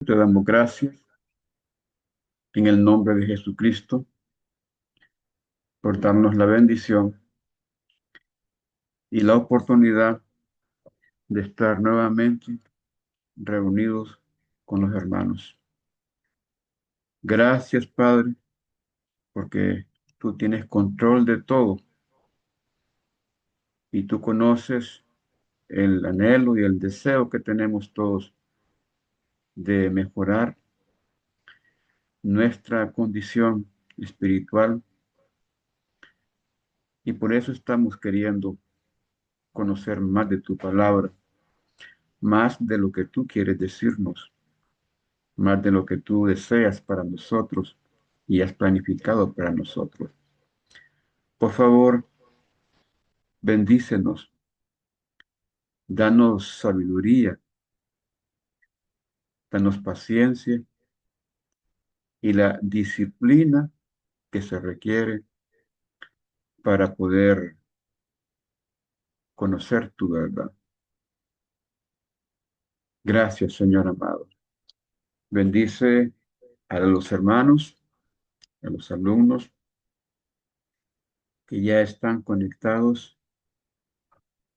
te damos gracias en el nombre de Jesucristo por darnos la bendición y la oportunidad de estar nuevamente reunidos con los hermanos. Gracias, Padre, porque tú tienes control de todo y tú conoces el anhelo y el deseo que tenemos todos de mejorar nuestra condición espiritual, y por eso estamos queriendo conocer más de tu palabra, más de lo que tú quieres decirnos, más de lo que tú deseas para nosotros y has planificado para nosotros. Por favor, bendícenos, danos sabiduría, danos paciencia y la disciplina que se requiere para poder conocer tu verdad. Gracias, Señor amado. Bendice a los hermanos, a los alumnos que ya están conectados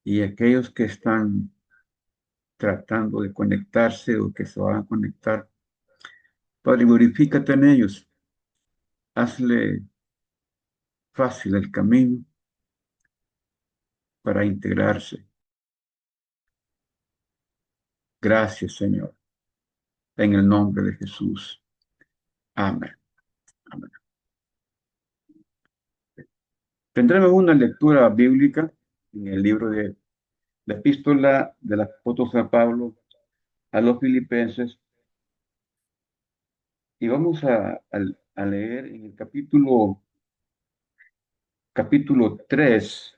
y aquellos que están tratando de conectarse o que se van a conectar. Padre, glorifícate en ellos. Hazle fácil el camino para integrarse. Gracias, Señor. En el nombre de Jesús. Amén. Amén. Tendremos una lectura bíblica en el libro de la epístola del apóstol San Pablo a los filipenses, y vamos a leer en el capítulo 3.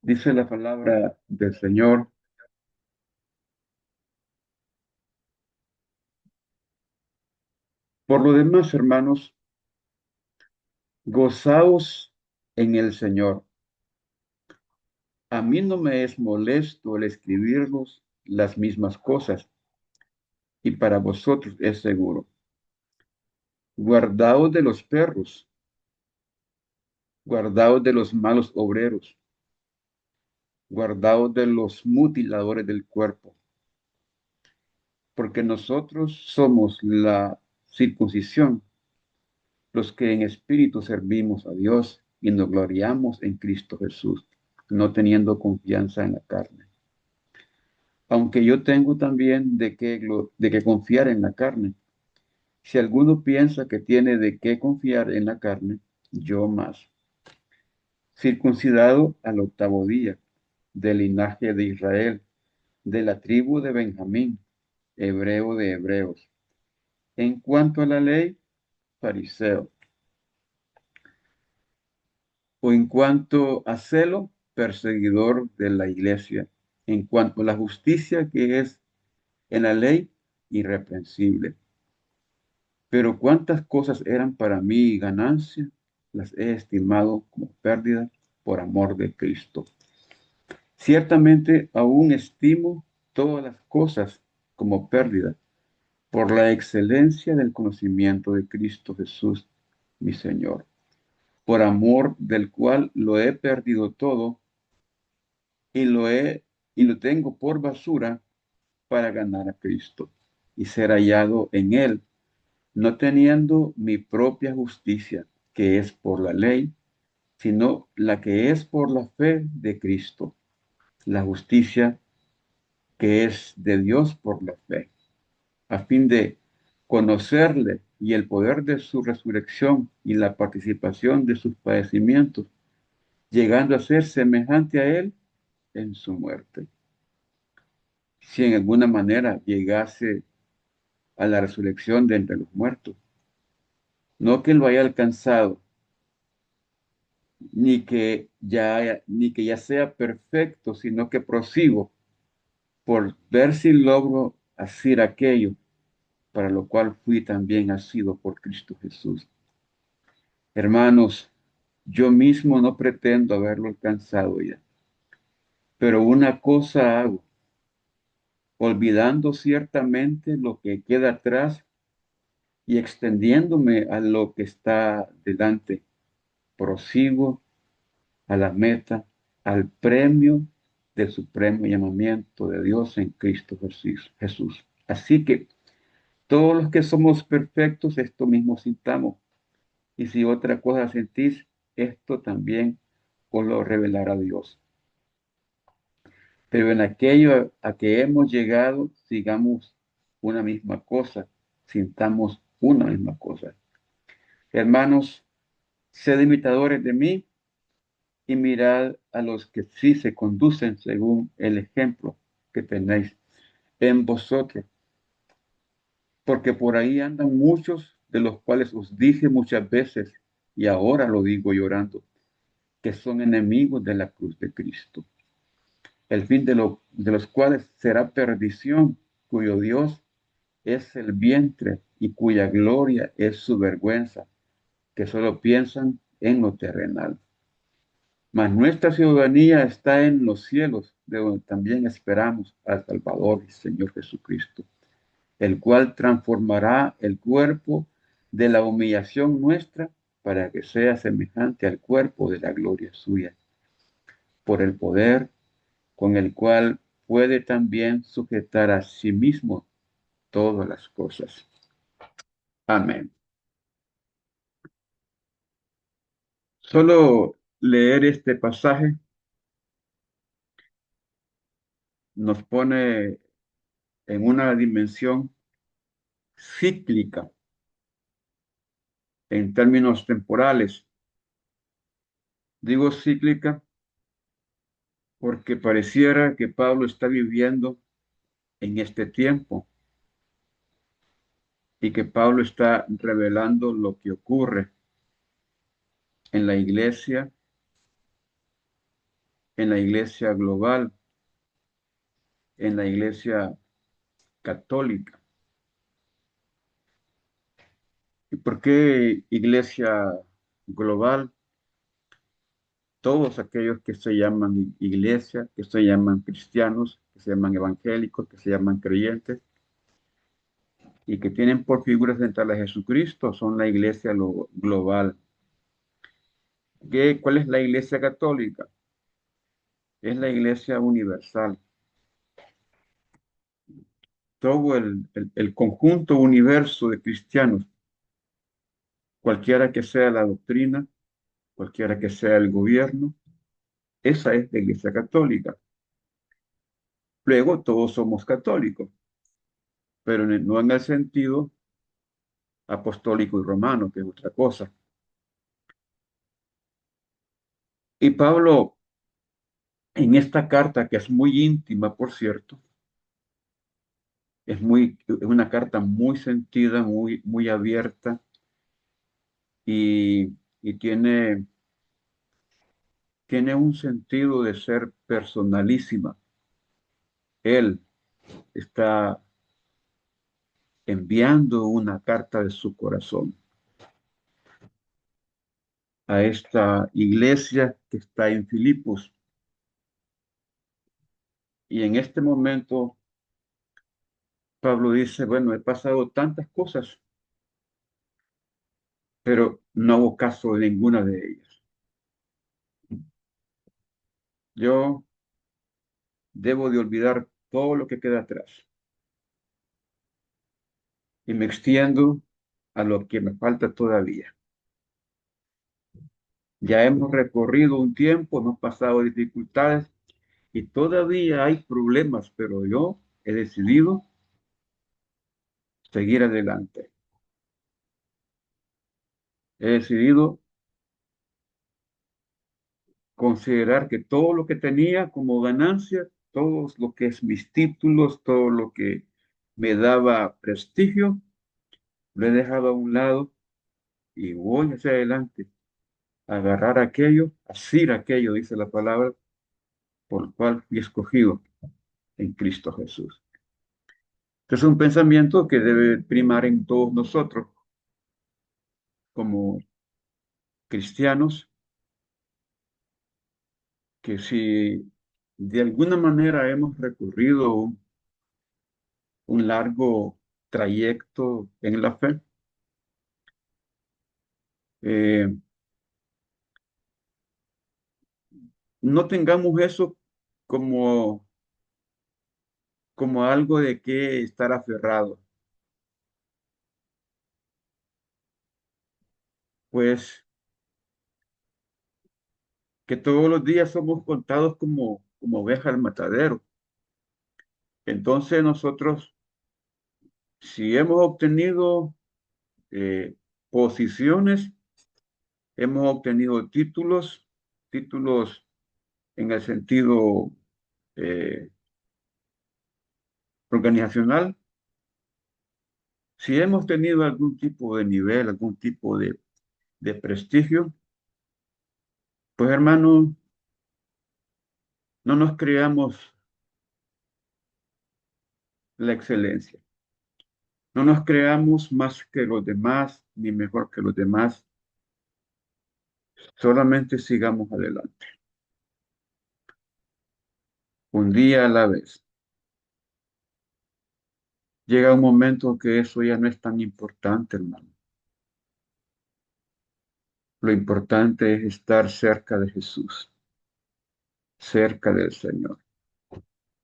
Dice la palabra del Señor: por lo demás, hermanos, gozaos en el Señor. A mí no me es molesto el escribirlos las mismas cosas, y para vosotros es seguro. Guardaos de los perros, guardaos de los malos obreros, guardaos de los mutiladores del cuerpo, porque nosotros somos la circuncisión, los que en espíritu servimos a Dios y nos gloriamos en Cristo Jesús, no teniendo confianza en la carne. Aunque yo tengo también de qué confiar en la carne. Si alguno piensa que tiene de qué confiar en la carne, yo más. Circuncidado al octavo día, del linaje de Israel, de la tribu de Benjamín, hebreo de hebreos. En cuanto a la ley, fariseo. O en cuanto a celo, perseguidor de la iglesia. En cuanto a la justicia que es en la ley, irreprensible. Pero cuántas cosas eran para mí ganancia, las he estimado como pérdida por amor de Cristo. Ciertamente aún estimo todas las cosas como pérdida por la excelencia del conocimiento de Cristo Jesús, mi Señor, por amor del cual lo he perdido todo y lo tengo por basura para ganar a Cristo y ser hallado en él, no teniendo mi propia justicia, que es por la ley, sino la que es por la fe de Cristo, la justicia que es de Dios por la fe, a fin de conocerle y el poder de su resurrección y la participación de sus padecimientos, llegando a ser semejante a él en su muerte. Si en alguna manera llegase a la resurrección de entre los muertos, no que lo haya alcanzado, ni que ya sea perfecto, sino que prosigo por ver si logro hacer aquello para lo cual fui también asido por Cristo Jesús. Hermanos, yo mismo no pretendo haberlo alcanzado ya, pero una cosa hago, olvidando ciertamente lo que queda atrás y extendiéndome a lo que está delante. Prosigo a la meta, al premio del supremo llamamiento de Dios en Cristo Jesús. Así que todos los que somos perfectos, esto mismo sintamos. Y si otra cosa sentís, esto también os lo revelará Dios. Pero en aquello a que hemos llegado, sigamos una misma cosa, sintamos una misma cosa. Hermanos, sed imitadores de mí y mirad a los que sí se conducen según el ejemplo que tenéis en vosotros, porque por ahí andan muchos de los cuales os dije muchas veces, y ahora lo digo llorando, que son enemigos de la cruz de Cristo, el fin de los cuales será perdición, cuyo Dios es el vientre y cuya gloria es su vergüenza, que solo piensan en lo terrenal. Mas nuestra ciudadanía está en los cielos, de donde también esperamos al Salvador y Señor Jesucristo, el cual transformará el cuerpo de la humillación nuestra para que sea semejante al cuerpo de la gloria suya, por el poder con el cual puede también sujetar a sí mismo todas las cosas. Amén. Solo leer este pasaje nos pone en una dimensión cíclica en términos temporales. Digo cíclica porque pareciera que Pablo está viviendo en este tiempo y que Pablo está revelando lo que ocurre en la iglesia global, en la iglesia católica. ¿Y por qué iglesia global? Todos aquellos que se llaman iglesia, que se llaman cristianos, que se llaman evangélicos, que se llaman creyentes y que tienen por figura central a Jesucristo, son la iglesia global. ¿Cuál es la iglesia católica? Es la iglesia universal. Todo el conjunto universo de cristianos, cualquiera que sea la doctrina, cualquiera que sea el gobierno, esa es la iglesia católica. Luego todos somos católicos, pero no en el sentido apostólico y romano, que es otra cosa. Y Pablo, en esta carta, que es muy íntima, por cierto, es una carta muy sentida, muy abierta y tiene un sentido de ser personalísima. Él está enviando una carta de su corazón a esta iglesia que está en Filipos. Y en este momento, Pablo dice, bueno, he pasado tantas cosas, pero no hago caso de ninguna de ellas. Yo debo de olvidar todo lo que queda atrás y me extiendo a lo que me falta todavía. Ya hemos recorrido un tiempo, hemos pasado dificultades y todavía hay problemas, pero yo he decidido seguir adelante. He decidido considerar que todo lo que tenía como ganancia, todo lo que es mis títulos, todo lo que me daba prestigio, lo he dejado a un lado y voy hacia adelante, a agarrar aquello, asir aquello, dice la palabra, por el cual fui escogido en Cristo Jesús. Este es un pensamiento que debe primar en todos nosotros como cristianos, que si de alguna manera hemos recurrido un largo trayecto en la fe. Eh, no tengamos eso como, como algo de que estar aferrado, pues que todos los días somos contados como ovejas al matadero. Entonces nosotros, si hemos obtenido eh, posiciones, hemos obtenido títulos, títulos en el sentido eh, organizacional, si hemos tenido algún tipo de nivel, algún tipo de prestigio, pues hermano, no nos creamos la excelencia, no nos creamos más que los demás, ni mejor que los demás, solamente sigamos adelante, un día a la vez. Llega un momento que eso ya no es tan importante, hermano. Lo importante es estar cerca de Jesús, cerca del Señor.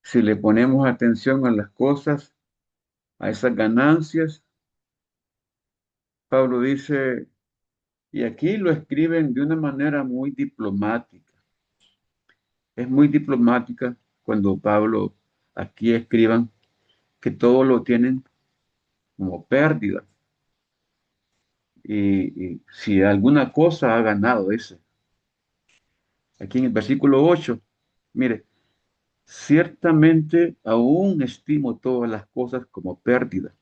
Si le ponemos atención a las cosas, a esas ganancias, Pablo dice, y aquí lo escriben de una manera muy diplomática. Es muy diplomática cuando Pablo aquí escriban que todo lo tienen como pérdida. Y si alguna cosa ha ganado ese. Aquí en el versículo 8, mire, ciertamente aún estimo todas las cosas como pérdida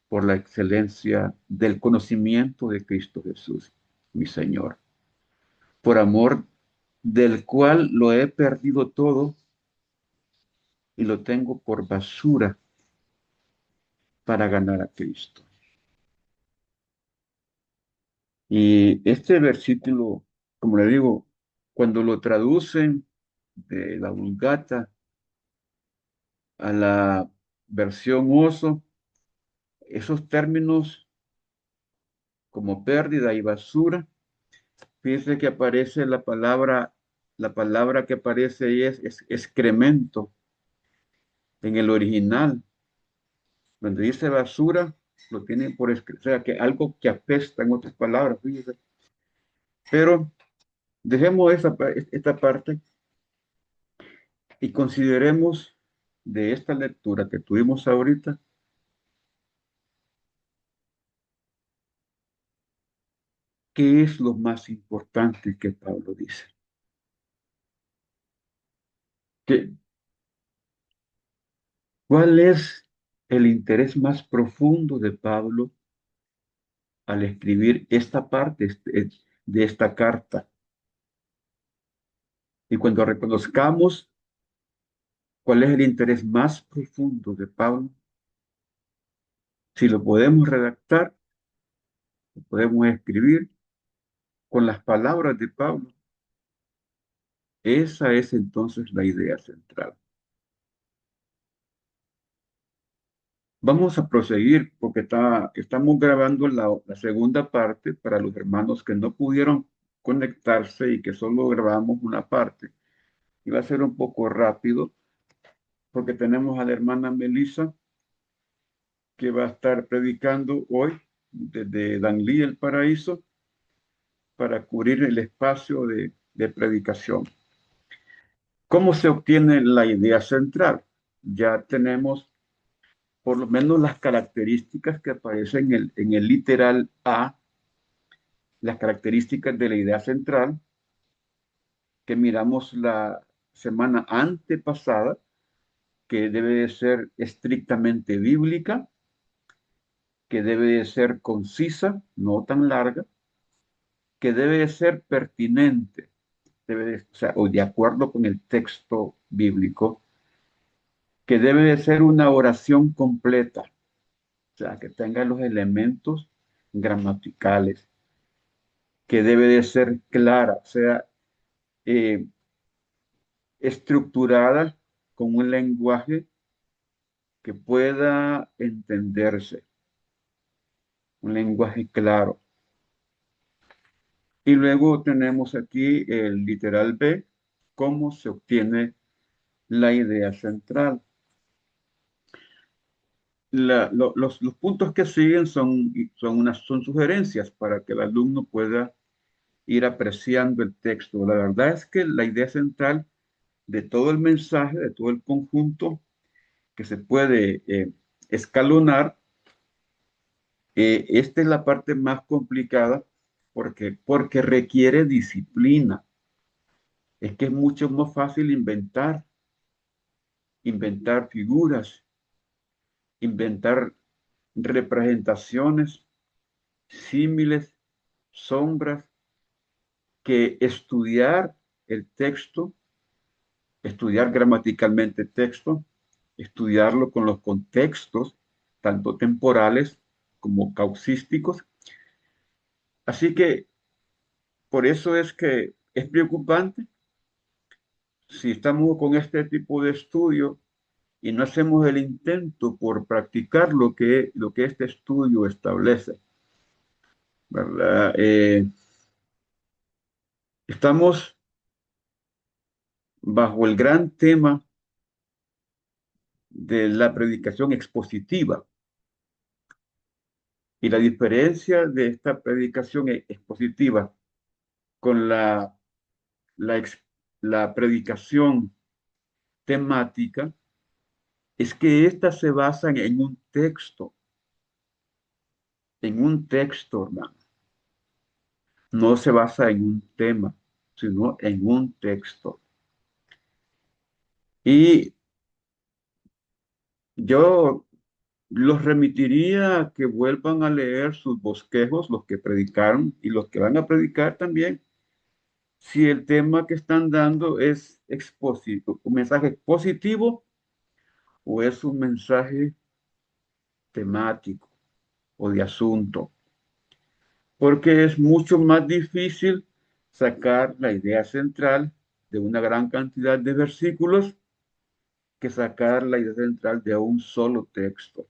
por la excelencia del conocimiento de Cristo Jesús, mi Señor, por amor del cual lo he perdido todo y lo tengo por basura para ganar a Cristo. Y este versículo, como le digo, cuando lo traducen de la Vulgata a la versión Oso, esos términos como pérdida y basura, fíjese que aparece la palabra que aparece ahí es excremento en el original. Donde dice basura, lo tiene por escrito, o sea, que algo que apesta, en otras palabras, fíjese. Pero dejemos esta parte y consideremos de esta lectura que tuvimos ahorita, qué es lo más importante que Pablo dice. ¿Qué- ¿Cuál es el interés más profundo de Pablo al escribir esta parte de esta carta? Y cuando reconozcamos cuál es el interés más profundo de Pablo, si lo podemos redactar, lo podemos escribir con las palabras de Pablo, esa es entonces la idea central. Vamos a proseguir porque estamos grabando la segunda parte para los hermanos que no pudieron conectarse y que solo grabamos una parte. Y va a ser un poco rápido porque tenemos a la hermana Melissa que va a estar predicando hoy desde Danlí, el Paraíso, para cubrir el espacio de predicación. ¿Cómo se obtiene la idea central? Ya tenemos por lo menos las características que aparecen en el literal A, las características de la idea central que miramos la semana antepasada, que debe de ser estrictamente bíblica, que debe de ser concisa, no tan larga, que debe de ser pertinente, o sea, o de acuerdo con el texto bíblico, que debe de ser una oración completa, o sea, que tenga los elementos gramaticales, que debe de ser clara, o sea, estructurada con un lenguaje que pueda entenderse, un lenguaje claro. Y luego tenemos aquí el literal B, cómo se obtiene la idea central. Los puntos que siguen son sugerencias para que el alumno pueda ir apreciando el texto. La verdad es que la idea central de todo el mensaje, de todo el conjunto que se puede escalonar, esta es la parte más complicada porque requiere disciplina. Es que es mucho más fácil inventar figuras, inventar representaciones, símiles, sombras, que estudiar el texto, estudiar gramaticalmente el texto, estudiarlo con los contextos, tanto temporales como causísticos. Así que por eso es que es preocupante si estamos con este tipo de estudio y no hacemos el intento por practicar lo que este estudio establece, ¿verdad? Estamos bajo el gran tema de la predicación expositiva. Y la diferencia de esta predicación expositiva con la, ex- la predicación temática es que éstas se basan en un texto, hermano. No se basa en un tema, sino en un texto. Y yo los remitiría a que vuelvan a leer sus bosquejos, los que predicaron y los que van a predicar también, si el tema que están dando es un mensaje expositivo o es un mensaje temático o de asunto, porque es mucho más difícil sacar la idea central de una gran cantidad de versículos que sacar la idea central de un solo texto,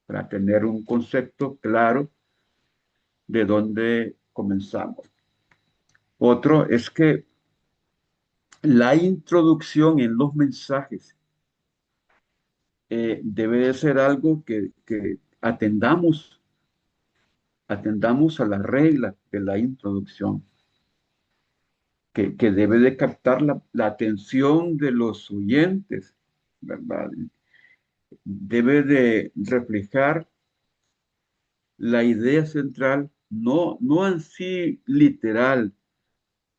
para tener un concepto claro de dónde comenzamos. Otro es que la introducción en los mensajes debe de ser algo que atendamos a la regla de la introducción, que debe de captar la atención de los oyentes, ¿verdad? Debe de reflejar la idea central, no en sí literal,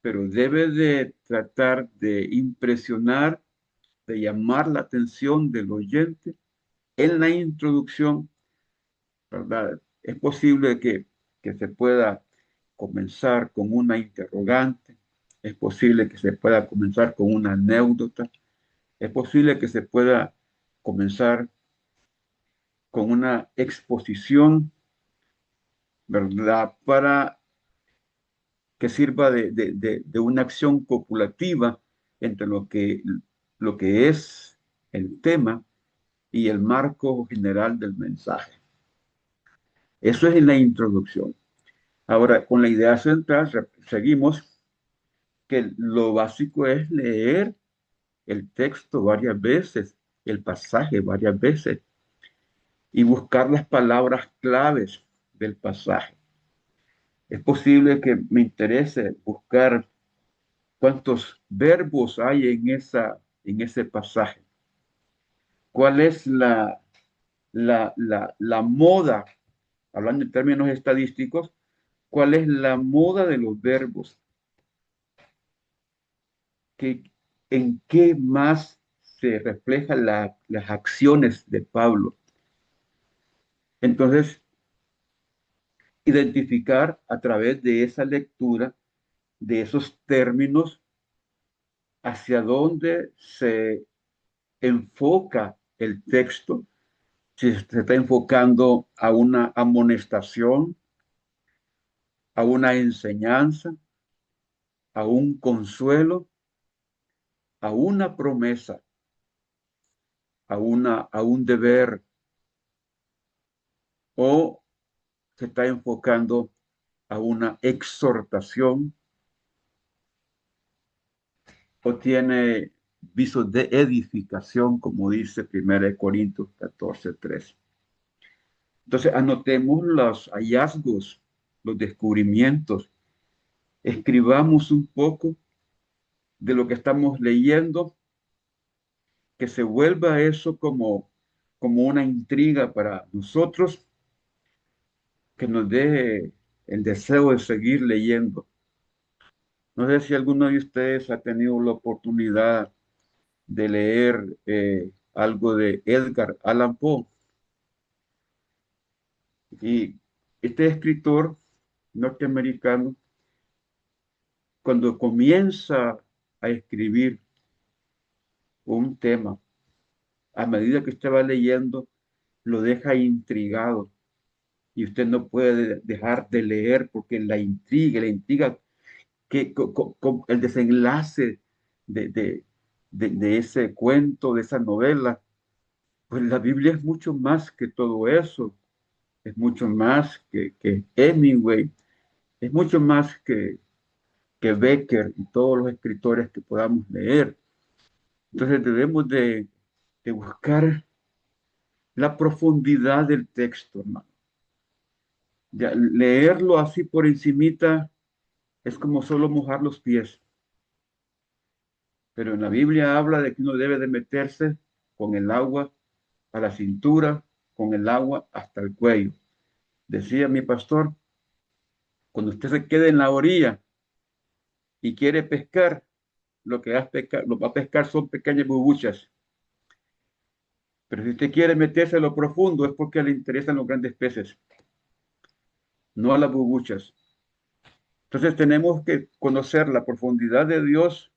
pero debe de tratar de impresionar, de llamar la atención del oyente en la introducción, ¿verdad? Es posible que se pueda comenzar con una interrogante, es posible que se pueda comenzar con una anécdota, es posible que se pueda comenzar con una exposición, ¿verdad? Para que sirva de una acción copulativa entre lo que es el tema y el marco general del mensaje. Eso es en la introducción. Ahora, con la idea central, seguimos que lo básico es leer el texto varias veces, el pasaje varias veces, y buscar las palabras claves del pasaje. Es posible que me interese buscar cuántos verbos hay en ese pasaje. ¿Cuál es la moda, hablando en términos estadísticos, cuál es la moda de los verbos? ¿Qué, ¿En qué más se reflejan las acciones de Pablo? Entonces, identificar a través de esa lectura, de esos términos, hacia dónde se enfoca el texto, si se está enfocando a una amonestación, a una enseñanza, a un consuelo, a una promesa, a un deber, o se está enfocando a una exhortación, o tiene visos de edificación, como dice 1 Corintios 14:3. Entonces, anotemos los hallazgos, los descubrimientos, escribamos un poco de lo que estamos leyendo, que se vuelva eso como una intriga para nosotros, que nos dé el deseo de seguir leyendo. No sé si alguno de ustedes ha tenido la oportunidad de leer algo de Edgar Allan Poe. Y este escritor norteamericano, cuando comienza a escribir un tema, a medida que usted va leyendo, lo deja intrigado y usted no puede dejar de leer porque la intriga que el desenlace de, de, de ese cuento, de esa novela. Pues la Biblia es mucho más que todo eso, es mucho más que Hemingway, es mucho más que Becker y todos los escritores que podamos leer. Entonces debemos de buscar la profundidad del texto, hermano. Ya, leerlo así por encimita es como solo mojar los pies, pero en la Biblia habla de que uno debe de meterse con el agua a la cintura, con el agua hasta el cuello. Decía mi pastor, cuando usted se quede en la orilla y quiere pescar, lo va a pescar son pequeñas burbuchas. Pero si usted quiere meterse a lo profundo es porque le interesan los grandes peces, no a las burbuchas. Entonces tenemos que conocer la profundidad de Dios,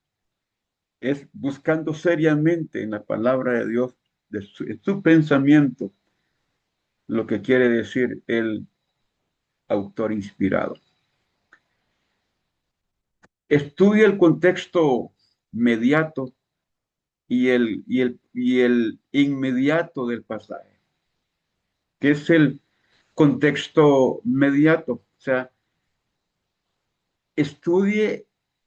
es buscando seriamente en la palabra de Dios, en su pensamiento, lo que quiere decir el autor inspirado. Estudia el contexto mediato y el inmediato del pasaje, que es el contexto mediato. O sea, estudie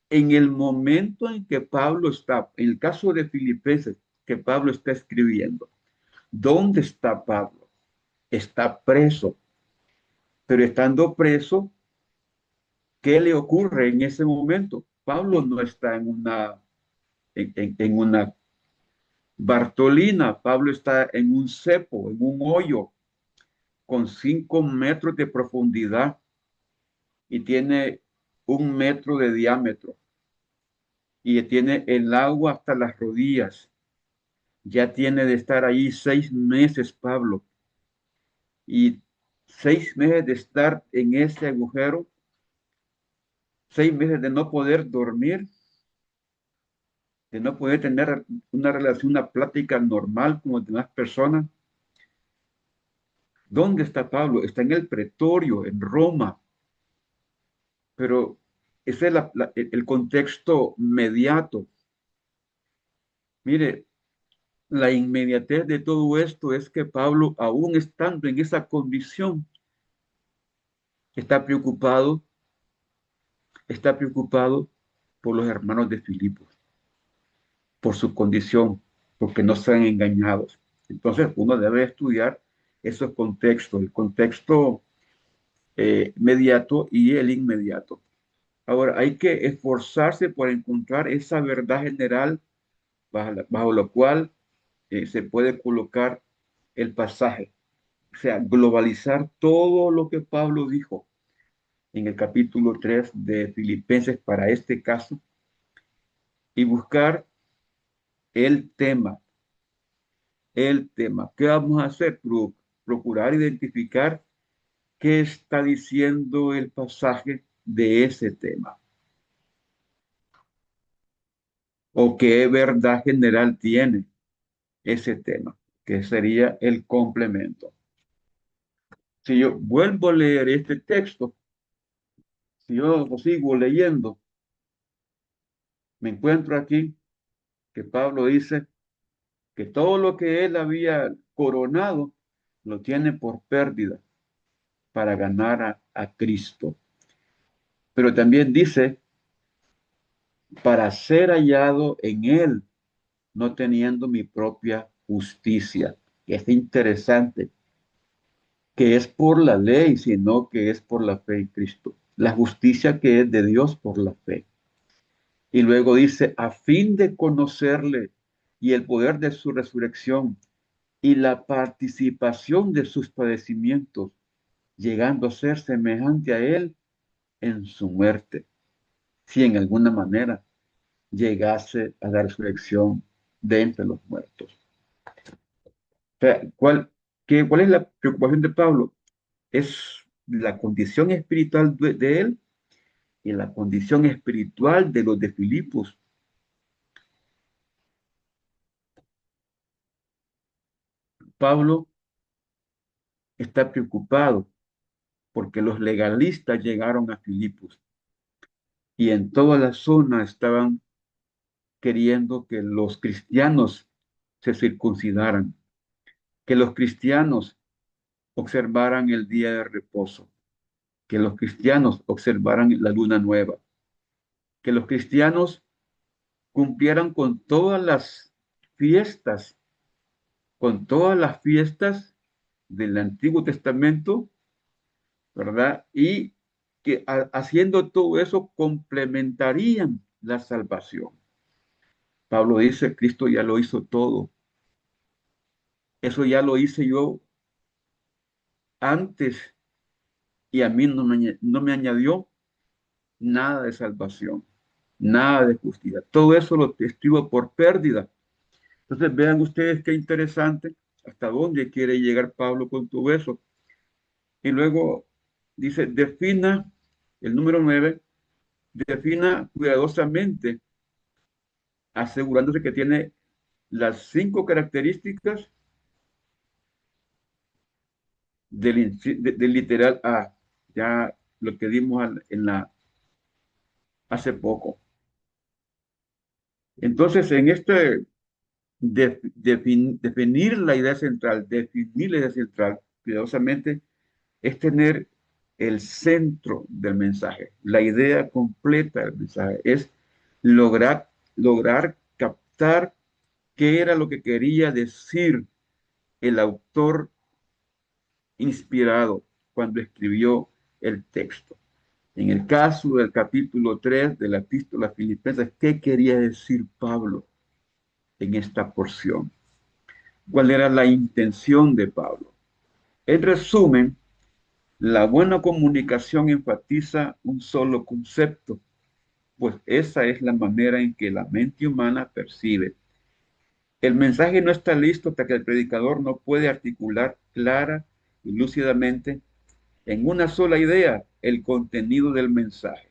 en el momento en que Pablo está, en el caso de Filipenses, que Pablo está escribiendo. ¿Dónde está Pablo? Está preso, pero estando preso, ¿qué le ocurre en ese momento? Pablo no está en una Bartolina, Pablo está en un cepo, en un hoyo con 5 metros de profundidad y tiene 1 metro de diámetro y tiene el agua hasta las rodillas. Ya tiene de estar ahí 6 meses, Pablo, y 6 meses de estar en ese agujero, 6 meses de no poder dormir, de no poder tener una relación, una plática normal con las demás personas. ¿Dónde está Pablo? Está en el pretorio, en Roma, pero ese es el contexto mediato. Mire, la inmediatez de todo esto es que Pablo, aún estando en esa condición, está preocupado, está preocupado por los hermanos de Filipos, por su condición, porque no sean engañados. Entonces, uno debe estudiar esos contextos, el contexto mediato y el inmediato. Ahora, hay que esforzarse por encontrar esa verdad general bajo la cual se puede colocar el pasaje. O sea, globalizar todo lo que Pablo dijo en el capítulo 3 de Filipenses para este caso y buscar el tema, el tema. ¿Qué vamos a hacer? Procurar identificar qué está diciendo el pasaje de ese tema o qué verdad general tiene ese tema, que sería el complemento. Si yo vuelvo a leer este texto, si yo lo sigo leyendo, me encuentro aquí que Pablo dice, que todo lo que él había coronado lo tiene por pérdida para ganar a Cristo. Pero también dice, para ser hallado en él, no teniendo mi propia justicia. Y es interesante que es por la ley, sino que es por la fe en Cristo. La justicia que es de Dios por la fe. Y luego dice, a fin de conocerle y el poder de su resurrección y la participación de sus padecimientos, llegando a ser semejante a él en su muerte, si en alguna manera llegase a la resurrección de entre los muertos. O sea, ¿cuál es la preocupación de Pablo? Es la condición espiritual de él y la condición espiritual de los de Filipos. Pablo está preocupado porque los legalistas llegaron a Filipos y en toda la zona estaban queriendo que los cristianos se circuncidaran, que los cristianos observaran el día de reposo, que los cristianos observaran la luna nueva, que los cristianos cumplieran con todas las fiestas del Antiguo Testamento, ¿verdad? Y que haciendo todo eso complementarían la salvación. Pablo dice, Cristo ya lo hizo todo. Eso ya lo hice yo antes y a mí no me añadió nada de salvación, nada de justicia. Todo eso lo testigo por pérdida. Entonces vean ustedes qué interesante hasta dónde quiere llegar Pablo con todo eso. Y luego dice, defina, el número 9, defina cuidadosamente, asegurándose que tiene las 5 características del literal A, ya lo que dimos hace poco. Entonces, en este definir la idea central, cuidadosamente, es tener el centro del mensaje, la idea completa del mensaje, es lograr captar qué era lo que quería decir el autor inspirado cuando escribió el texto. En el caso del capítulo 3 de la epístola a Filipenses, ¿qué quería decir Pablo en esta porción? ¿Cuál era la intención de Pablo? En resumen, la buena comunicación enfatiza un solo concepto, pues esa es la manera en que la mente humana percibe. El mensaje no está listo hasta que el predicador no puede articular clara y lúcidamente en una sola idea el contenido del mensaje.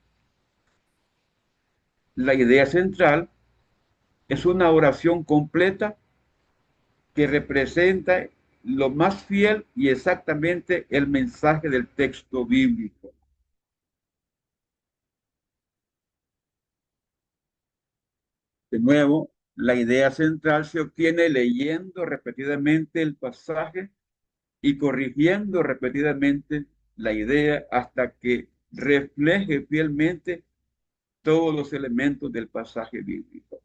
La idea central es una oración completa que representa lo más fiel y exactamente el mensaje del texto bíblico. De nuevo, la idea central se obtiene leyendo repetidamente el pasaje y corrigiendo repetidamente la idea hasta que refleje fielmente todos los elementos del pasaje bíblico.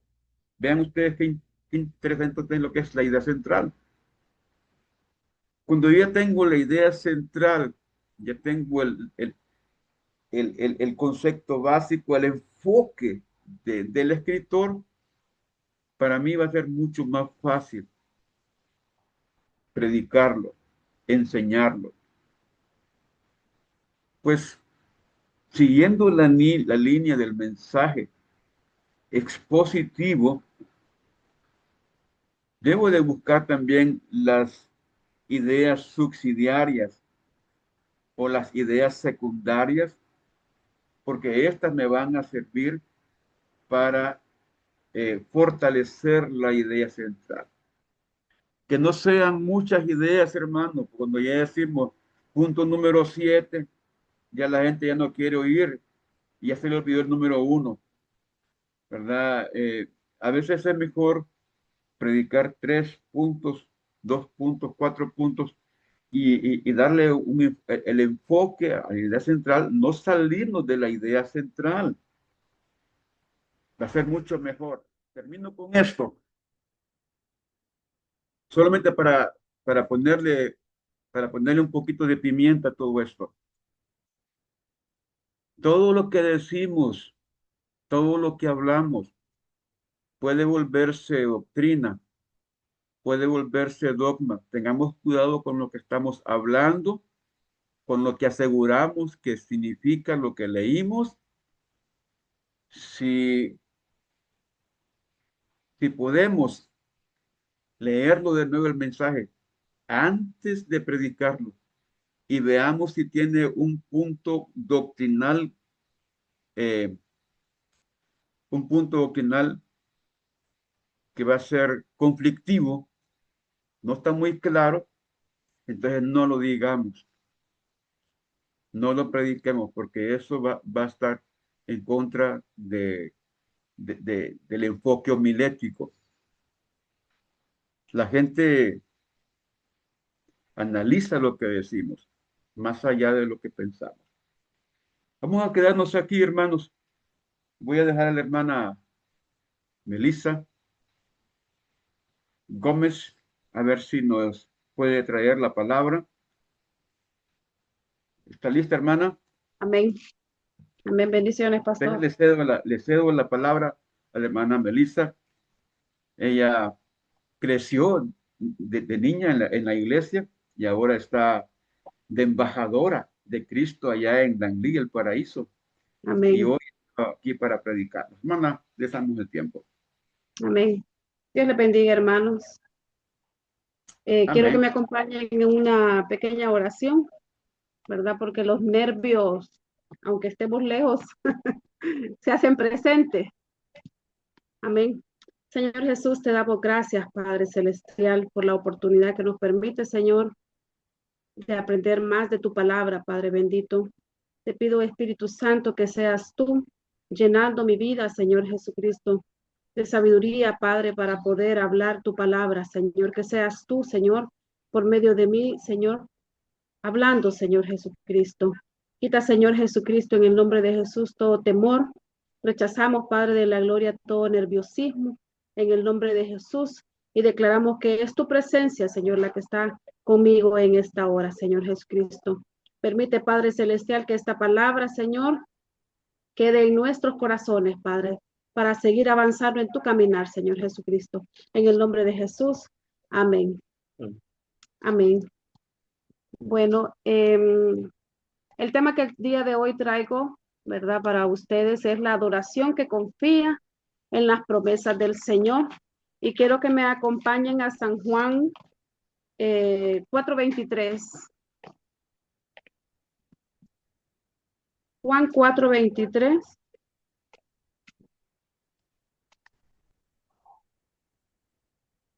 Vean ustedes qué interesante es lo que es la idea central. Cuando yo ya tengo la idea central, ya tengo el concepto básico, el enfoque del escritor, para mí va a ser mucho más fácil predicarlo, enseñarlo. Pues siguiendo la línea del mensaje expositivo, debo de buscar también las ideas subsidiarias o las ideas secundarias, porque estas me van a servir para fortalecer la idea central. Que no sean muchas ideas, hermano. Cuando ya decimos punto número 7, ya la gente ya no quiere oír y ya se le olvidó el número 1, ¿verdad? A veces es mejor predicar 3 puntos, 2 puntos, 4 puntos y darle el enfoque a la idea central, no salirnos de la idea central. Va a ser mucho mejor. Termino con esto, solamente para ponerle, para ponerle un poquito de pimienta a todo esto. Todo lo que decimos, todo lo que hablamos puede volverse doctrina, puede volverse dogma. Tengamos cuidado con lo que estamos hablando, con lo que aseguramos que significa lo que leímos. Si, si podemos leerlo de nuevo el mensaje antes de predicarlo y veamos si tiene un punto doctrinal, eh, un punto doctrinal que va a ser conflictivo, no está muy claro, entonces no lo digamos, no lo prediquemos, porque eso va a estar en contra del enfoque homilético. La gente analiza lo que decimos, más allá de lo que pensamos. Vamos a quedarnos aquí, hermanos. Voy a dejar a la hermana Melissa Gómez a ver si nos puede traer la palabra. ¿Está lista, hermana? Amén. Amén. Bendiciones, Entonces pastor. le cedo la palabra a la hermana Melissa. Ella creció de niña en la iglesia y ahora está de embajadora de Cristo allá en Langley, el paraíso. Y Amén. hoy está aquí para predicar. Hermana, les damos el tiempo. Amén. Dios les bendiga, hermanos. Quiero que Amén. me acompañen en una pequeña oración, ¿verdad? Porque los nervios, aunque estemos lejos, se hacen presentes. Amén. Señor Jesús, te damos gracias, Padre Celestial, por la oportunidad que nos permite, Señor, de aprender más de tu palabra, Padre bendito. Te pido, Espíritu Santo, que seas tú llenando mi vida, Señor Jesucristo, de sabiduría, Padre, para poder hablar tu palabra, Señor. Que seas tú, Señor, por medio de mí, Señor, hablando, Señor Jesucristo. Quita, Señor Jesucristo, en el nombre de Jesús, todo temor. Rechazamos, Padre de la gloria, todo nerviosismo, en el nombre de Jesús. Y declaramos que es tu presencia, Señor, la que está conmigo en esta hora, Señor Jesucristo. Permite, Padre Celestial, que esta palabra, Señor, quede en nuestros corazones, Padre, para seguir avanzando en tu caminar, Señor Jesucristo. En el nombre de Jesús. Amén. Amén. Bueno, el tema que el día de hoy traigo, ¿verdad? Para ustedes es la adoración que confía en las promesas del Señor. Y quiero que me acompañen a San Juan 4:23. Juan 4:23.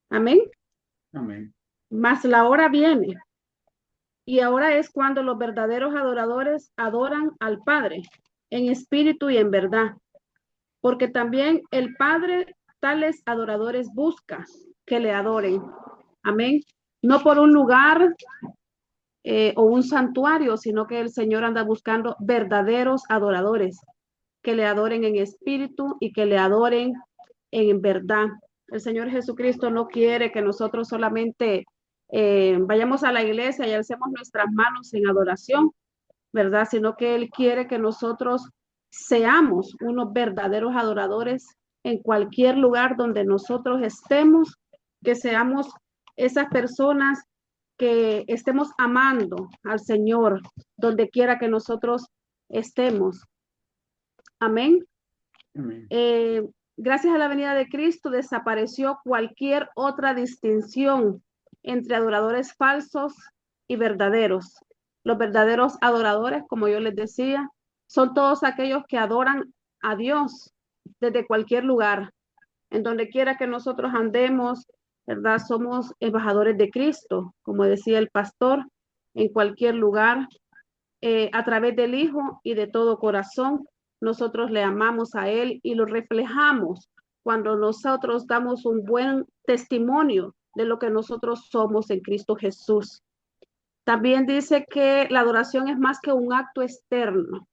Amén. Amén. Mas la hora viene, y ahora es cuando los verdaderos adoradores adoran al Padre en espíritu y en verdad, porque también el Padre tales adoradores busca que le adoren. Amén. No por un lugar o un santuario, sino que el Señor anda buscando verdaderos adoradores que le adoren en espíritu y que le adoren en verdad. El Señor Jesucristo no quiere que nosotros solamente vayamos a la iglesia y alcemos nuestras manos en adoración, ¿verdad? Sino que Él quiere que nosotros seamos unos verdaderos adoradores en cualquier lugar donde nosotros estemos, que seamos esas personas que estemos amando al Señor donde quiera que nosotros estemos. Amén. Amén. Eh, Gracias a la venida de Cristo desapareció cualquier otra distinción entre adoradores falsos y verdaderos. Los verdaderos adoradores, como yo les decía, son todos aquellos que adoran a Dios desde cualquier lugar, en donde quiera que nosotros andemos, ¿verdad? Somos embajadores de Cristo, como decía el pastor, en cualquier lugar, a través del Hijo y de todo corazón. Nosotros le amamos a Él y lo reflejamos cuando nosotros damos un buen testimonio de lo que nosotros somos en Cristo Jesús. También dice que la adoración es más que un acto externo,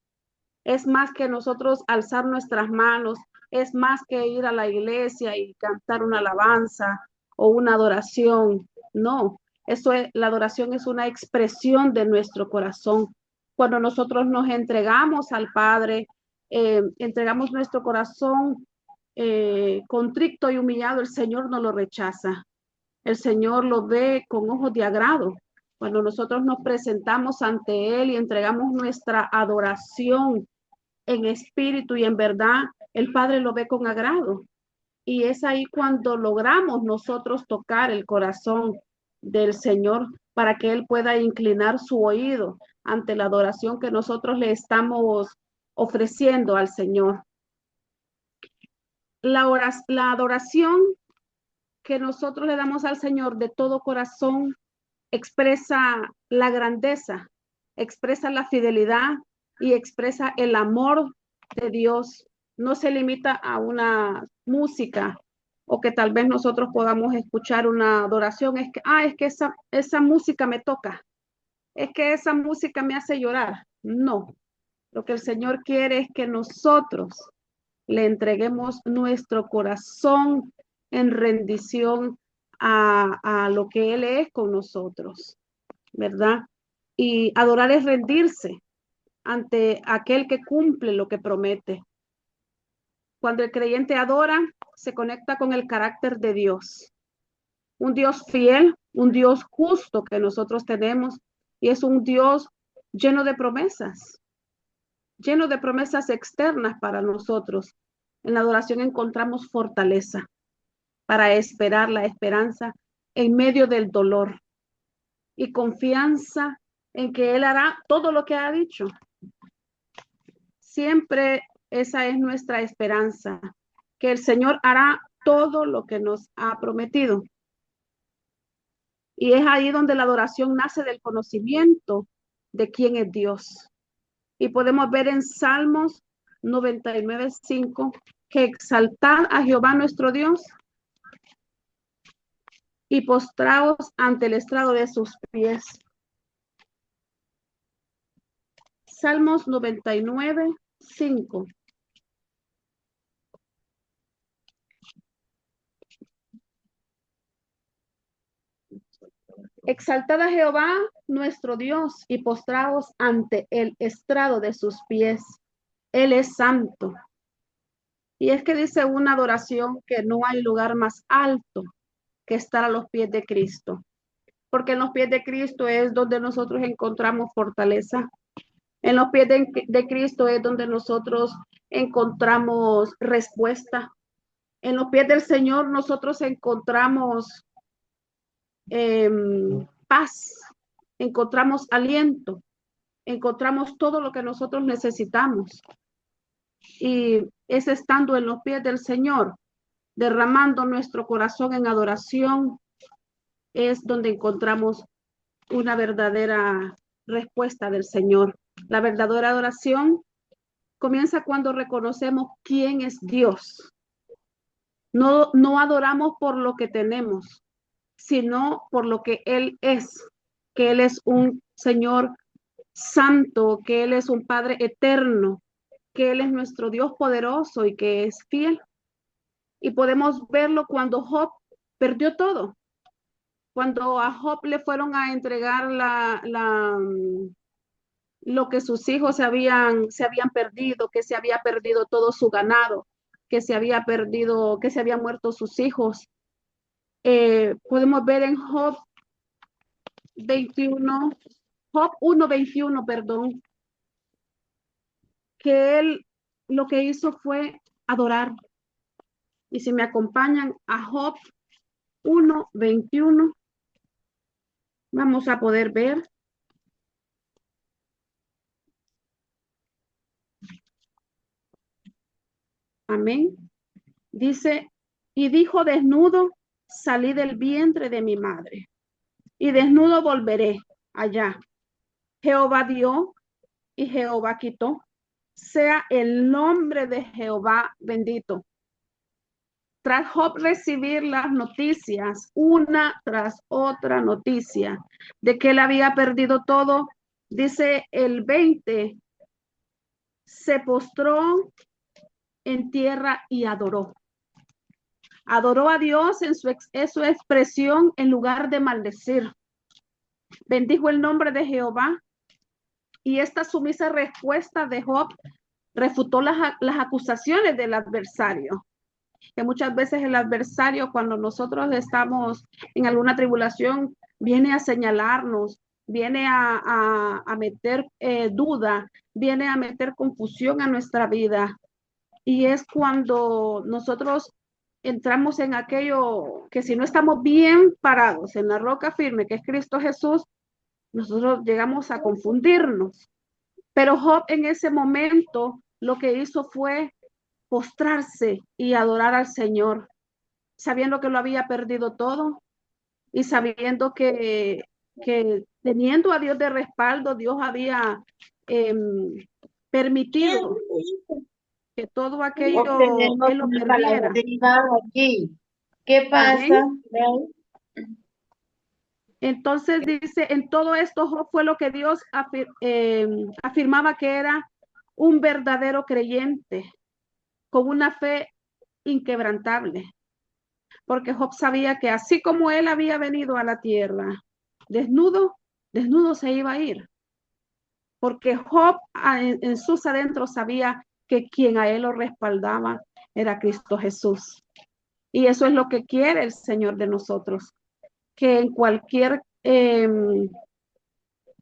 es más que nosotros alzar nuestras manos, es más que ir a la iglesia y cantar una alabanza o una adoración. No, la adoración es una expresión de nuestro corazón. Cuando nosotros nos entregamos al Padre, entregamos nuestro corazón contrito y humillado, el Señor no lo rechaza. El Señor lo ve con ojos de agrado. Cuando nosotros nos presentamos ante Él y entregamos nuestra adoración en espíritu y en verdad, el Padre lo ve con agrado. Y es ahí cuando logramos nosotros tocar el corazón del Señor para que Él pueda inclinar su oído ante la adoración que nosotros le estamos ofreciendo al Señor. La adoración que nosotros le damos al Señor de todo corazón expresa la grandeza, expresa la fidelidad y expresa el amor de Dios. No se limita a una música o que tal vez nosotros podamos escuchar una adoración. Es que esa música me toca, es que esa música me hace llorar. No, lo que el Señor quiere es que nosotros le entreguemos nuestro corazón en rendición a lo que Él es con nosotros, ¿verdad? Y adorar es rendirse ante aquel que cumple lo que promete. Cuando el creyente adora, se conecta con el carácter de Dios, un Dios fiel, un Dios justo que nosotros tenemos, y es un Dios lleno de promesas externas para nosotros. En la adoración encontramos fortaleza para esperar la esperanza en medio del dolor y confianza en que Él hará todo lo que ha dicho. Siempre esa es nuestra esperanza, que el Señor hará todo lo que nos ha prometido. Y es ahí donde la adoración nace del conocimiento de quién es Dios. Y podemos ver en Salmos 99:5 que exaltad a Jehová nuestro Dios y postraos ante el estrado de sus pies. Salmos 99:5. Exaltad a Jehová nuestro Dios y postraos ante el estrado de sus pies. Él es santo. Y es que dice una adoración que no hay lugar más alto que estar a los pies de Cristo, porque en los pies de Cristo es donde nosotros encontramos fortaleza. En los pies de Cristo es donde nosotros encontramos respuesta. En los pies del Señor nosotros encontramos paz, encontramos aliento, encontramos todo lo que nosotros necesitamos. Y es estando en los pies del Señor, derramando nuestro corazón en adoración, es donde encontramos una verdadera respuesta del Señor. La verdadera adoración comienza cuando reconocemos quién es Dios. No adoramos por lo que tenemos, sino por lo que Él es, que Él es un Señor santo, que Él es un Padre eterno, que Él es nuestro Dios poderoso y que es fiel. Y podemos verlo cuando Job perdió todo, cuando a Job le fueron a entregar lo que sus hijos se habían perdido, que se había perdido todo su ganado, que se había perdido, que se habían muerto sus hijos. Podemos ver en Job 21, Job 1:21, perdón, que él lo que hizo fue adorar. Y si me acompañan a Job 1:21, vamos a poder ver. Amén. Dice, y dijo: desnudo salí del vientre de mi madre, y desnudo volveré allá. Jehová dio y Jehová quitó. Sea el nombre de Jehová bendito. tras Job recibir las noticias, una tras otra noticia, de que él había perdido todo, dice el 20, se postró en tierra y adoró. Adoró a Dios en su expresión en lugar de maldecir. Bendijo el nombre de Jehová, y esta sumisa respuesta de Job refutó las acusaciones del adversario. Que muchas veces el adversario, cuando nosotros estamos en alguna tribulación, viene a señalarnos, viene a meter duda, viene a meter confusión a nuestra vida. Y es cuando nosotros entramos en aquello que, si no estamos bien parados en la roca firme que es Cristo Jesús, nosotros llegamos a confundirnos. Pero Job en ese momento lo que hizo fue postrarse y adorar al Señor, sabiendo que lo había perdido todo y sabiendo que teniendo a Dios de respaldo, Dios había permitido que todo aquello Obtenemos él lo una palabra perdiera. derivada aquí. ¿Qué pasa? Entonces dice, en todo esto Job fue lo que Dios afirmaba que era un verdadero creyente, con una fe inquebrantable, porque Job sabía que así como él había venido a la tierra desnudo, desnudo se iba a ir, porque Job en sus adentros sabía que quien a él lo respaldaba era Cristo Jesús. Y eso es lo que quiere el Señor de nosotros, que en cualquier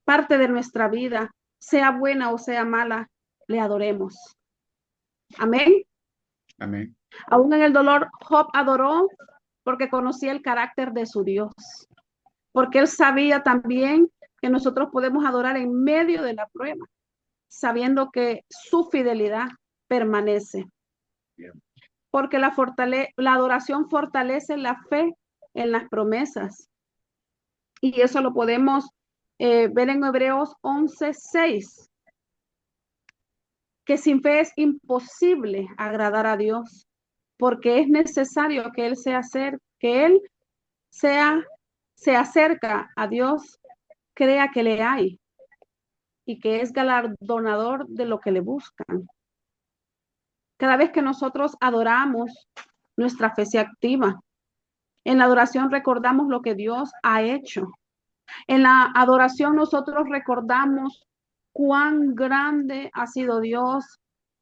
parte de nuestra vida, sea buena o sea mala, le adoremos. Amén. Amén. Aún en el dolor, Job adoró porque conocía el carácter de su Dios, porque él sabía también que nosotros podemos adorar en medio de la prueba, sabiendo que su fidelidad permanece. Bien. Porque la adoración fortalece la fe en las promesas. Y eso lo podemos ver en Hebreos 11:6, que sin fe es imposible agradar a Dios, porque es necesario que Él se acerca a Dios, crea que le hay y que es galardonador de lo que le buscan. Cada vez que nosotros adoramos, nuestra fe se activa. En la adoración recordamos lo que Dios ha hecho. En la adoración nosotros recordamos cuán grande ha sido Dios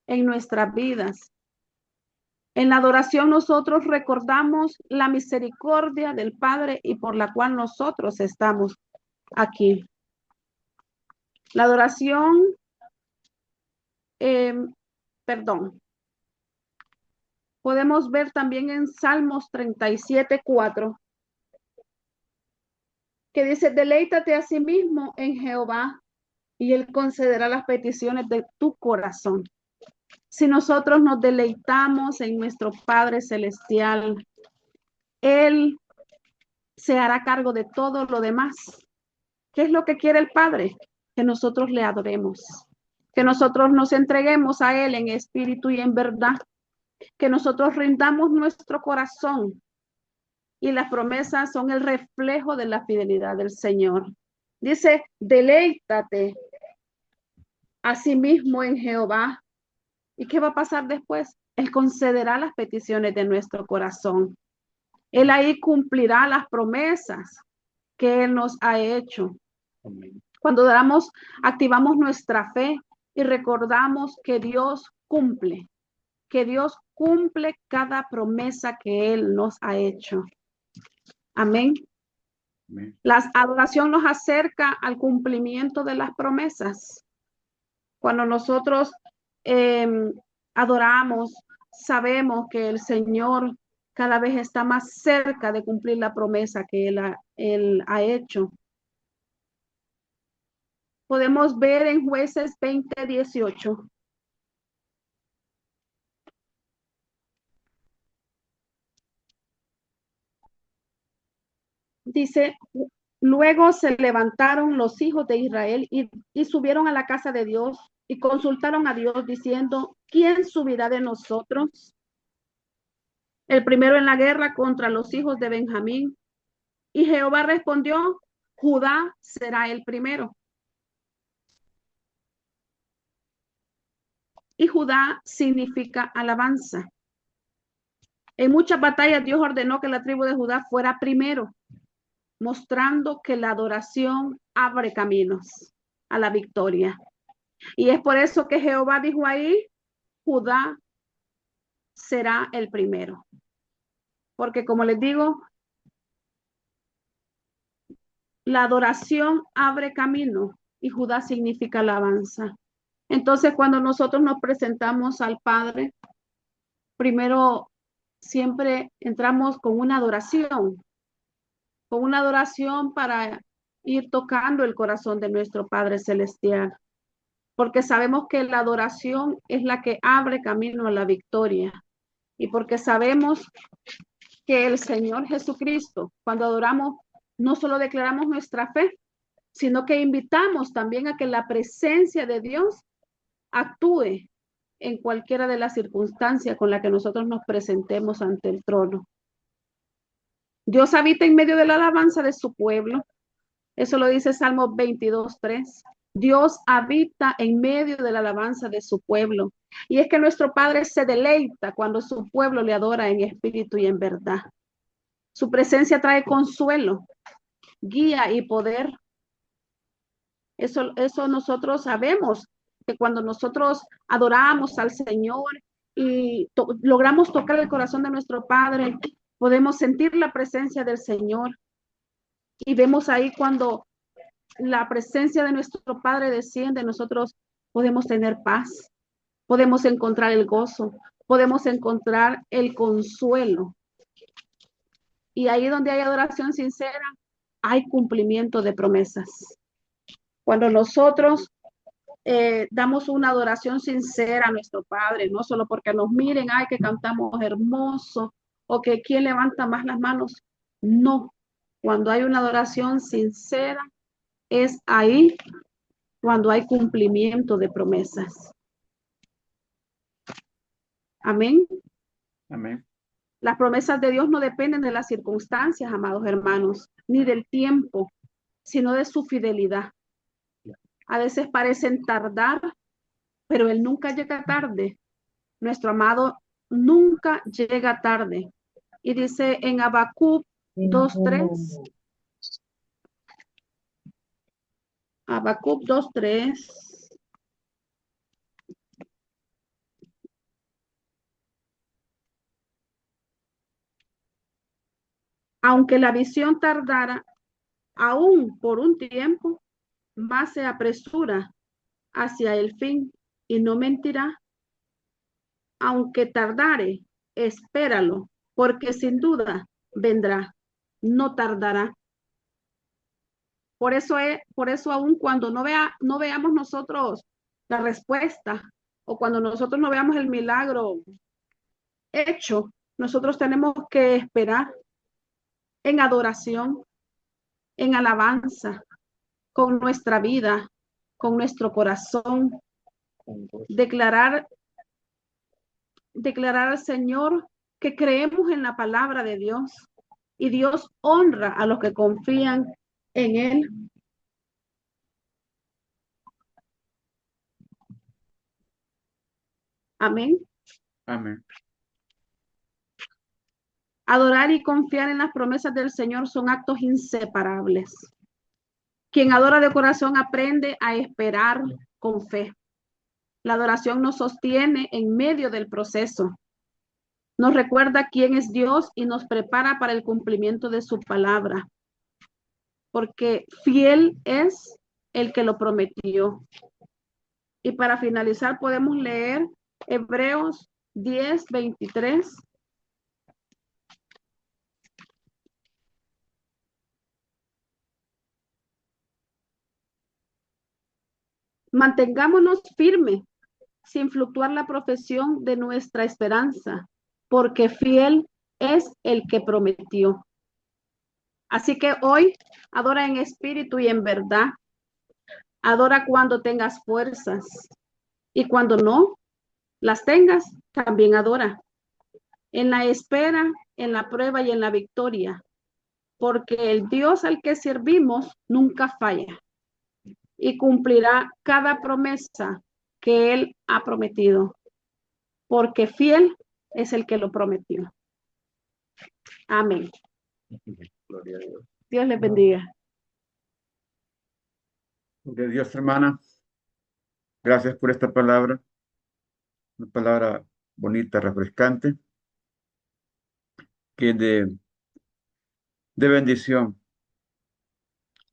en nuestras vidas. En la adoración nosotros recordamos la misericordia del Padre y por la cual nosotros estamos aquí. La adoración, podemos ver también en Salmos 37:4, que dice, deleítate a sí mismo en Jehová y Él concederá las peticiones de tu corazón. Si nosotros nos deleitamos en nuestro Padre Celestial, Él se hará cargo de todo lo demás. ¿Qué es lo que quiere el Padre? Que nosotros le adoremos, que nosotros nos entreguemos a Él en espíritu y en verdad, que nosotros rindamos nuestro corazón. Y las promesas son el reflejo de la fidelidad del Señor. Dice, deleítate a sí mismo en Jehová. ¿Y qué va a pasar después? Él concederá las peticiones de nuestro corazón. Él ahí cumplirá las promesas que Él nos ha hecho. Amén. Cuando activamos nuestra fe y recordamos que Dios cumple cada promesa que Él nos ha hecho. Amén. Amén. La adoración nos acerca al cumplimiento de las promesas. Cuando nosotros adoramos, sabemos que el Señor cada vez está más cerca de cumplir la promesa que Él ha hecho. Podemos ver en Jueces 20:18. Dice, luego se levantaron los hijos de Israel y subieron a la casa de Dios y consultaron a Dios diciendo, ¿quién subirá de nosotros el primero en la guerra contra los hijos de Benjamín. Y Jehová respondió, Judá será el primero. Y Judá significa alabanza. En muchas batallas Dios ordenó que la tribu de Judá fuera primero, mostrando que la adoración abre caminos a la victoria. Y es por eso que Jehová dijo ahí, Judá será el primero. Porque como les digo, la adoración abre camino y Judá significa alabanza. Entonces, cuando nosotros nos presentamos al Padre, primero siempre entramos con una adoración para ir tocando el corazón de nuestro Padre Celestial, porque sabemos que la adoración es la que abre camino a la victoria y porque sabemos que el Señor Jesucristo, cuando adoramos, no solo declaramos nuestra fe, sino que invitamos también a que la presencia de Dios actúe en cualquiera de las circunstancias con las que nosotros nos presentemos ante el trono. Dios habita en medio de la alabanza de su pueblo. Eso lo dice Salmo 22:3. Dios habita en medio de la alabanza de su pueblo. Y es que nuestro Padre se deleita cuando su pueblo le adora en espíritu y en verdad. Su presencia trae consuelo, guía y poder. Eso nosotros sabemos, que cuando nosotros adoramos al Señor y logramos tocar el corazón de nuestro Padre, podemos sentir la presencia del Señor. Y vemos ahí cuando la presencia de nuestro Padre desciende, nosotros podemos tener paz, podemos encontrar el gozo, podemos encontrar el consuelo. Y ahí donde hay adoración sincera, hay cumplimiento de promesas. Cuando nosotros damos una adoración sincera a nuestro Padre, no solo porque nos miren, ay, que cantamos hermoso, o que quién levanta más las manos. No, cuando hay una adoración sincera, es ahí cuando hay cumplimiento de promesas. Amén. Amén. Las promesas de Dios no dependen de las circunstancias, amados hermanos, ni del tiempo, sino de su fidelidad. A veces parecen tardar, pero Él nunca llega tarde. Nuestro amado nunca llega tarde. Y dice en Habacuc 2:3. Habacuc 2:3. Aunque la visión tardara aún por un tiempo, más se apresura hacia el fin y no mentirá. Aunque tardare, espéralo, porque sin duda vendrá, no tardará. Por eso aún cuando no veamos nosotros la respuesta o cuando nosotros no veamos el milagro hecho, nosotros tenemos que esperar en adoración, en alabanza, con nuestra vida, con nuestro corazón, declarar al Señor que creemos en la palabra de Dios y Dios honra a los que confían en Él. Amén. Amén. Adorar y confiar en las promesas del Señor son actos inseparables. Quien adora de corazón aprende a esperar con fe. La adoración nos sostiene en medio del proceso. Nos recuerda quién es Dios y nos prepara para el cumplimiento de su palabra. Porque fiel es el que lo prometió. Y para finalizar podemos leer Hebreos 10:23. Mantengámonos firmes sin fluctuar la profesión de nuestra esperanza, porque fiel es el que prometió. Así que hoy adora en espíritu y en verdad. Adora cuando tengas fuerzas y cuando no las tengas, también adora. en la espera, en la prueba y en la victoria, porque el Dios al que servimos nunca falla y cumplirá cada promesa que Él ha prometido, porque fiel es el que lo prometió. Amén. Gloria a Dios. Dios les bendiga. Gloria a Dios, hermana. Gracias por esta palabra. Una palabra bonita, refrescante, que es de bendición.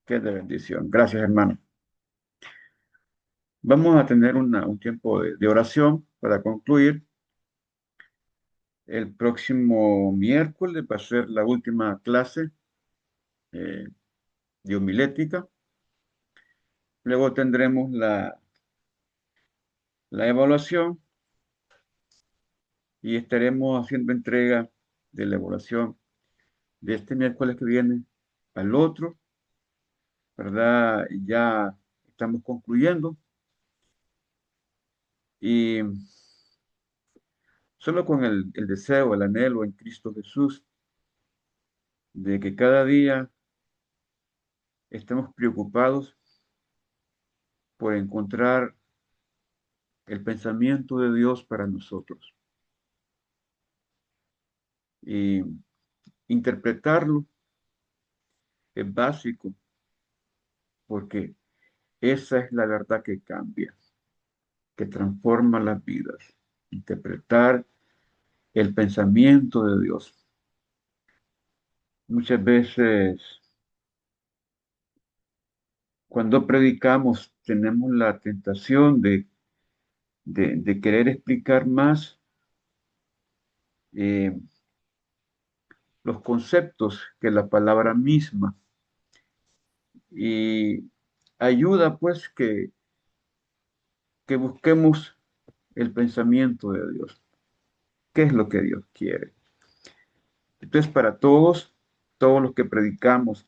Que es de bendición. Gracias, hermano. Vamos a tener un tiempo de oración para concluir. El próximo miércoles va a ser la última clase eh, de homilética. Luego tendremos la evaluación y estaremos haciendo entrega de la evaluación de este miércoles que viene al otro, ¿verdad? Ya estamos concluyendo y solo con el deseo, el anhelo en Cristo Jesús de que cada día estemos preocupados por encontrar el pensamiento de Dios para nosotros y interpretarlo es básico porque esa es la verdad que cambia, que transforma las vidas. Interpretar el pensamiento de Dios. Muchas veces cuando predicamos tenemos la tentación de querer explicar más eh, los conceptos que la palabra misma y ayuda pues que busquemos el pensamiento de Dios. ¿Qué es lo que Dios quiere? Entonces, para todos los que predicamos,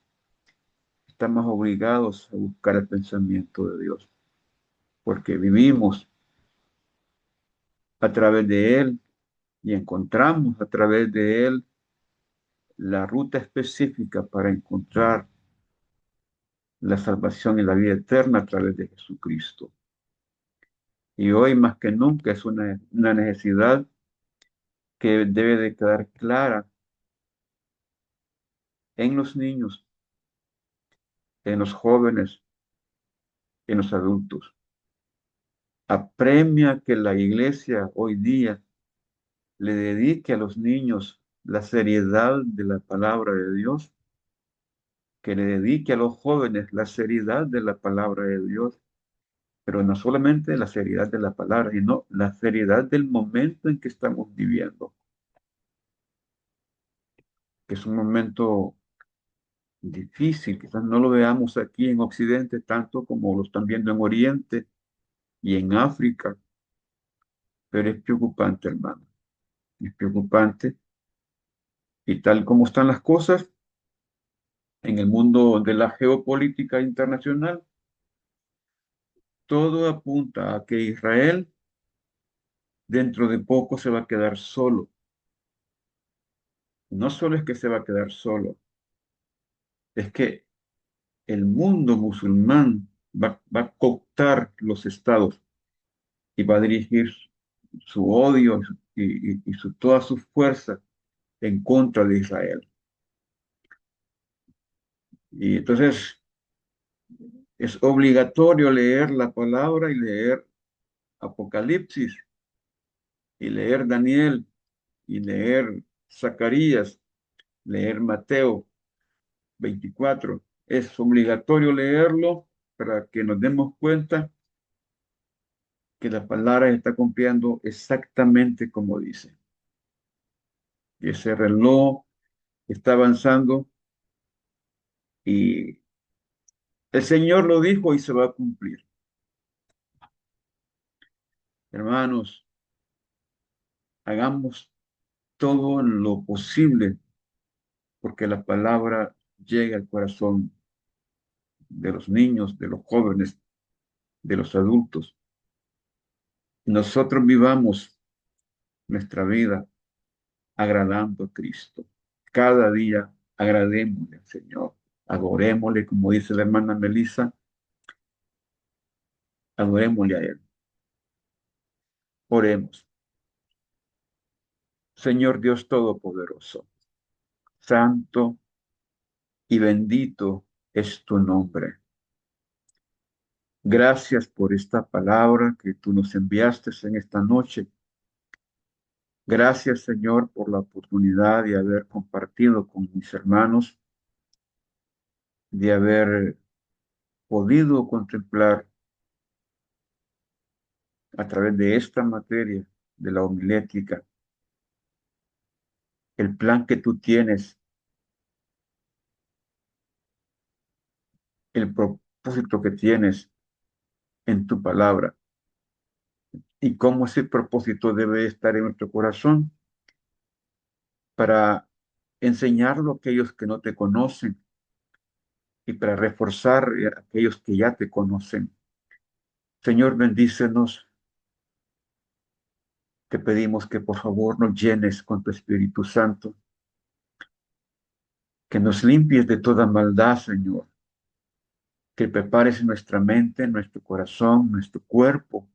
estamos obligados a buscar el pensamiento de Dios, porque vivimos a través de Él y encontramos a través de Él la ruta específica para encontrar la salvación y la vida eterna a través de Jesucristo. Y hoy más que nunca es una necesidad que debe de quedar clara en los niños, en los jóvenes, en los adultos. Apremia que la iglesia hoy día le dedique a los niños la seriedad de la palabra de Dios, que le dedique a los jóvenes la seriedad de la palabra de Dios, pero no solamente la seriedad de la palabra, sino la seriedad del momento en que estamos viviendo, que es un momento difícil, quizás no lo veamos aquí en Occidente tanto como lo están viendo en Oriente y en África, pero es preocupante, hermano, es preocupante. Y tal como están las cosas en el mundo de la geopolítica internacional, todo apunta a que Israel dentro de poco se va a quedar solo. No solo es que se va a quedar solo, es que el mundo musulmán va a cooptar los estados y va a dirigir su odio y toda su fuerza en contra de Israel. Y entonces es obligatorio leer la palabra y leer Apocalipsis y leer Daniel y leer Zacarías, leer Mateo 24. Es obligatorio leerlo para que nos demos cuenta que la palabra está cumpliendo exactamente como dice. Y ese reloj está avanzando y el Señor lo dijo y se va a cumplir. Hermanos, hagamos todo lo posible porque la palabra llegue al corazón de los niños, de los jóvenes, de los adultos. Nosotros vivamos nuestra vida agradando a Cristo. Cada día agradémosle al Señor. Adorémosle, como dice la hermana Melissa, adorémosle a Él. Oremos. Señor Dios Todopoderoso, santo y bendito es tu nombre. Gracias por esta palabra que tú nos enviaste en esta noche. Gracias, Señor, por la oportunidad de haber compartido con mis hermanos, de haber podido contemplar a través de esta materia de la homilética el plan que tú tienes, el propósito que tienes en tu palabra y cómo ese propósito debe estar en nuestro corazón para enseñarlo a aquellos que no te conocen y para reforzar a aquellos que ya te conocen. Señor, bendícenos. Te pedimos que por favor nos llenes con tu Espíritu Santo, que nos limpies de toda maldad, Señor, que prepares nuestra mente, nuestro corazón, nuestro cuerpo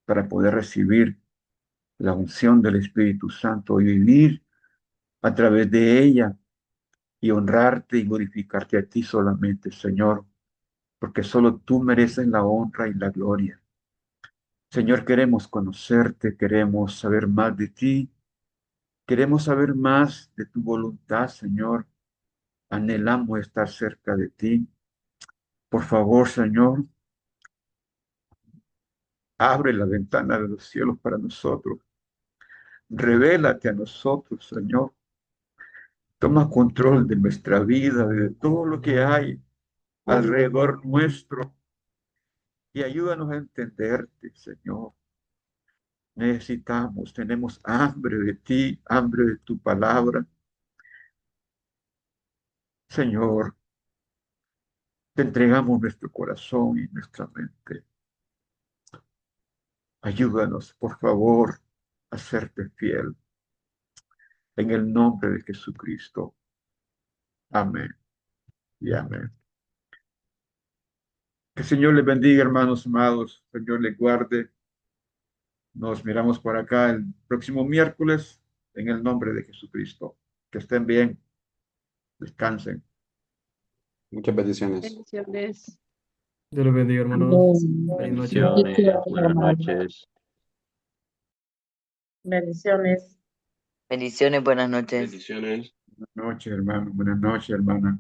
para poder recibir la unción del Espíritu Santo y vivir a través de ella y honrarte y glorificarte a ti solamente, Señor, porque solo tú mereces la honra y la gloria. Señor, queremos conocerte, queremos saber más de ti, queremos saber más de tu voluntad, Señor. Anhelamos estar cerca de ti. Por favor, Señor, abre la ventana de los cielos para nosotros. Revélate a nosotros, Señor. Toma control de nuestra vida, de todo lo que hay alrededor nuestro y ayúdanos a entenderte, Señor. Necesitamos, tenemos hambre de ti, hambre de tu palabra. Señor, te entregamos nuestro corazón y nuestra mente. Ayúdanos, por favor, a serte fiel. En el nombre de Jesucristo. Amén y amén. Que el Señor les bendiga, hermanos amados. El Señor les guarde. Nos miramos por acá el próximo miércoles en el nombre de Jesucristo. Que estén bien. Descansen. Muchas bendiciones. Bendiciones. Dios los bendiga, hermanos. Amén. Feliz noche. Bendiciones, buenas noches. Bendiciones. Bendiciones, buenas noches. Bendiciones. Buenas noches, hermano. Buenas noches, hermana.